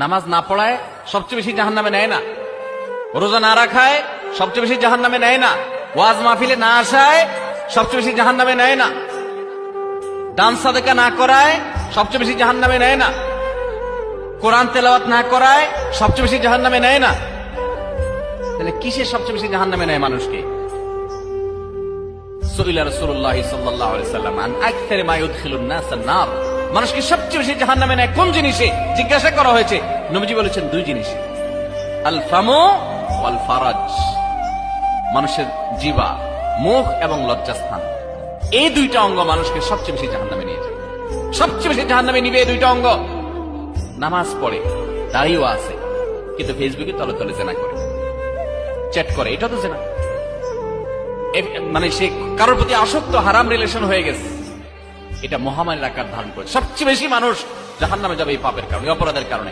নামাজ না পড়ায় সবচেয়ে বেশি জাহান্নামে নেয় না, রোজা না রাখায় সবচেয়ে বেশি জাহান্নামে নেয় না, ওয়াজ মাহফিলে না আসায় সবচেয়ে বেশি জাহান্নামে নেয় না, দান সাদেকা না করায় সবচেয়ে বেশি জাহান্নামে নেয় না, কোরআন তেলাওয়াত না করায় সবচেয়ে বেশি জাহান্নামে নেয় না। তাহলে কিসের সবচেয়ে বেশি জাহান্নামে নেয় মানুষকে? সুইলা রাসূলুল্লাহ সাল্লাল্লাহু আলাইহি ওয়াসাল্লাম আন আকসারি মা ইউদখিলুন নাস আন-নার, মানুষকে সবচেয়ে বেশি জাহান্নামে নেয় কোন জিনিসে জিজ্ঞাসা করা হয়েছে। নবীজি বলেছেন দুই জিনিস, আল ফামু ওয়াল ফারাজ, মানুষের জিহ্বা, মুখ এবং লজ্জাস্থান, এই দুইটা অঙ্গ মানুষকে সবচেয়ে বেশি জাহান্নামে নিয়ে যায়। সবচেয়ে বেশি জাহান্নামে নিবে এই দুইটা অঙ্গ। নামাজ পড়ে, দাড়িও আছে, কিন্তু ফেসবুকে তলে তলে জেনা করে, চ্যাট করে, এটা তো জেনা। মানে সে কারোর প্রতি আসক্ত, হারাম রিলেশন হয়ে গেছে, এটা মহামারীর আকার ধারণ করে। সবচেয়ে বেশি মানুষ জাহান্নামে যাবে এই পাপের কারণে, অপরাধের কারণে।